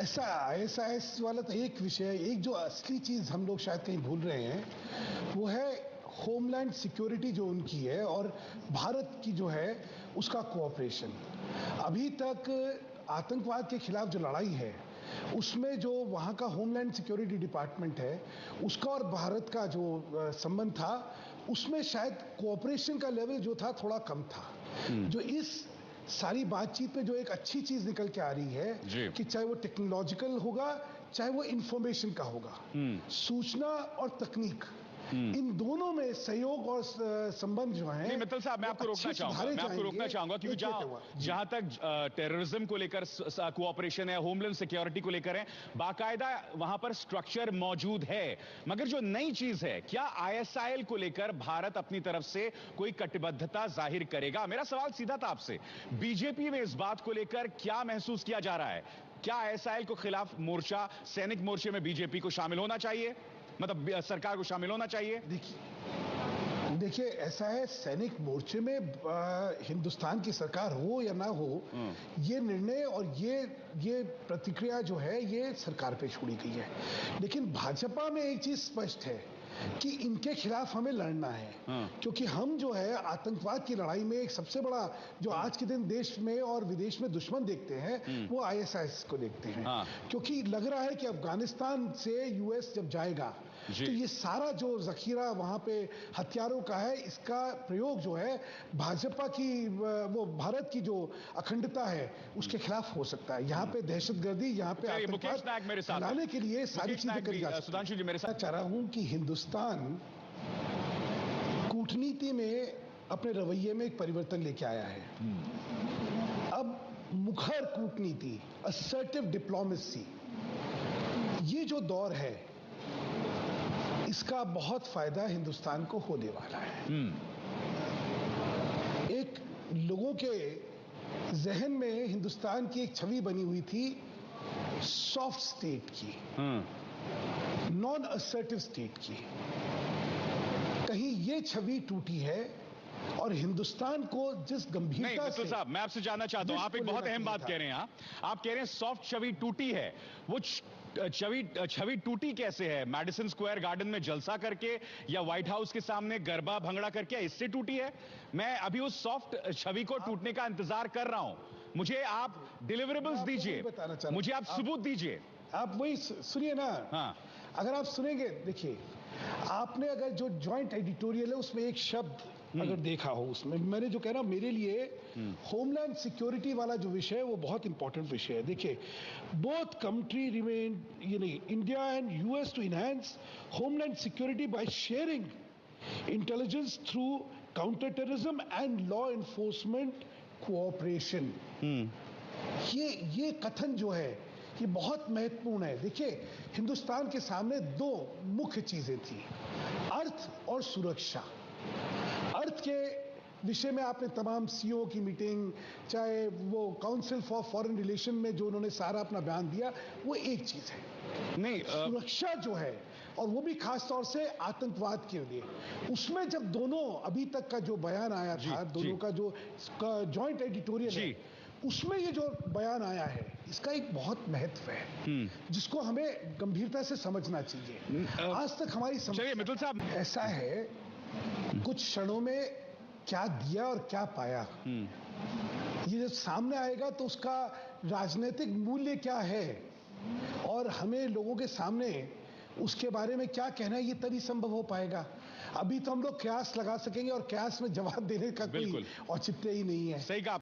ऐसा आईएसआईएस वाला तो एक विषय है। एक जो असली चीज हम लोग शायद कहीं भूल रहे हैं वो है होमलैंड सिक्योरिटी जो उनकी है और भारत की जो है उसका कोऑपरेशन। अभी तक आतंकवाद के खिलाफ जो लड़ाई है उसमें जो वहाँ का होमलैंड सिक्योरिटी डिपार्टमेंट है उसका और भारत का जो संबंध था उसमें शायद कोऑपरेशन का लेवल जो था थोड़ा कम था। जो इस सारी बातचीत में जो एक अच्छी चीज निकल के आ रही है कि चाहे वो टेक्नोलॉजिकल होगा चाहे वो इंफॉर्मेशन का होगा, सूचना और तकनीक इन दोनों में सहयोग और संबंध जो है। मित्तल साहब, मैं आपको रोकना चाहूंगा क्योंकि जहां तक टेररिज्म को लेकर कोऑपरेशन है, होमलैंड सिक्योरिटी को लेकर है, बाकायदा वहां पर स्ट्रक्चर मौजूद है। मगर जो नई चीज है, क्या आईएसआईएल को लेकर भारत अपनी तरफ से कोई कटिबद्धता जाहिर करेगा? मेरा सवाल सीधा था आपसे, बीजेपी में इस बात को लेकर क्या महसूस किया जा रहा है? क्या आईएसआईएल को खिलाफ मोर्चा, सैनिक मोर्चे में बीजेपी को शामिल होना चाहिए, मतलब सरकार को शामिल होना चाहिए? देखिए ऐसा है, सैनिक मोर्चे में हिंदुस्तान की सरकार हो या ना हो, ये निर्णय और ये प्रतिक्रिया जो है ये सरकार पे छोड़ी गई है। लेकिन भाजपा में एक चीज स्पष्ट है कि इनके खिलाफ हमें लड़ना है, क्योंकि हम जो है आतंकवाद की लड़ाई में एक सबसे बड़ा जो आज के दिन देश में और विदेश में दुश्मन देखते हैं वो आईएसआईएस को देखते हैं। क्योंकि लग रहा है कि अफगानिस्तान से यूएस जब जाएगा तो ये सारा जो जखीरा वहां पे हथियारों का है इसका प्रयोग जो है भाजपा की वो भारत की जो अखंडता है उसके खिलाफ हो सकता है। यहाँ पे दहशतगर्दी, यहाँ पे आतंकवाद फैलाने के लिए सारी चीजें करी जा सकती हैं। सुधांशु जी मेरे साथ चाह रहा हूं कि हिंदुस्तान कूटनीति में अपने रवैये में एक परिवर्तन लेके आया है। अब मुखर कूटनीति, असर्टिव डिप्लोमेसी, ये जो दौर है इसका बहुत फायदा हिंदुस्तान को होने वाला है। एक लोगों के जहन में हिंदुस्तान की एक छवि बनी हुई थी सॉफ्ट स्टेट की, नॉन असर्टिव स्टेट की। कहीं ये छवि टूटी है और हिंदुस्तान को जिस गंभीरता से साहब, मैं आपसे जानना चाहता हूं, आप एक बहुत अहम बात कह रहे हैं। आप कह रहे हैं सॉफ्ट छवि टूटी है। वो छवि टूटी कैसे है? मैडिसन स्क्वायर गार्डन में जलसा करके या व्हाइट हाउस के सामने गरबा भंगड़ा करके, इससे टूटी है? मैं अभी उस सॉफ्ट छवि को टूटने का इंतजार कर रहा हूं। मुझे आप डिलीवरेबल्स दीजिए, मुझे आप सबूत दीजिए। आप वही सुनिए ना। अगर आप सुनेंगे, देखिए आपने अगर जो जॉइंट एडिटोरियल है उसमें एक शब्द अगर देखा हो, उसमें मैंने जो कह रहा मेरे लिए होमलैंड सिक्योरिटी वाला जो विषय है वो बहुत इंपॉर्टेंट विषय है। देखिए, both country remain, India and US to enhance homeland security by sharing intelligence through counter terrorism and law enforcement cooperation. ये कथन जो है ये बहुत महत्वपूर्ण है। देखिए, हिंदुस्तान के सामने दो मुख्य चीजें थी, अर्थ और सुरक्षा। अर्थ के विषय में आपने तमाम सीईओ की मीटिंग, चाहे वो काउंसिल फॉर फॉरेन रिलेशन में जो उन्होंने सारा अपना बयान दिया, वो एक चीज है। नहीं, सुरक्षा जो है और वो भी खास तौर से आतंकवाद के लिए, उसमें जब दोनों अभी तक का जो बयान आया था, दोनों का जो जॉइंट एडिटोरियल है, उसमें ये जो बयान आया है इसका एक बहुत महत्व है जिसको हमें गंभीरता से समझना चाहिए। आज तक हमारी समझ मित्तल साहब ऐसा है, कुछ क्षणों में क्या दिया और क्या पाया, ये जब सामने आएगा तो उसका राजनीतिक मूल्य क्या है और हमें लोगों के सामने उसके बारे में क्या कहना है, ये तभी संभव हो पाएगा। अभी तो हम लोग कयास लगा सकेंगे और कयास में जवाब देने का कोई औचित्य ही नहीं है। सही कहा।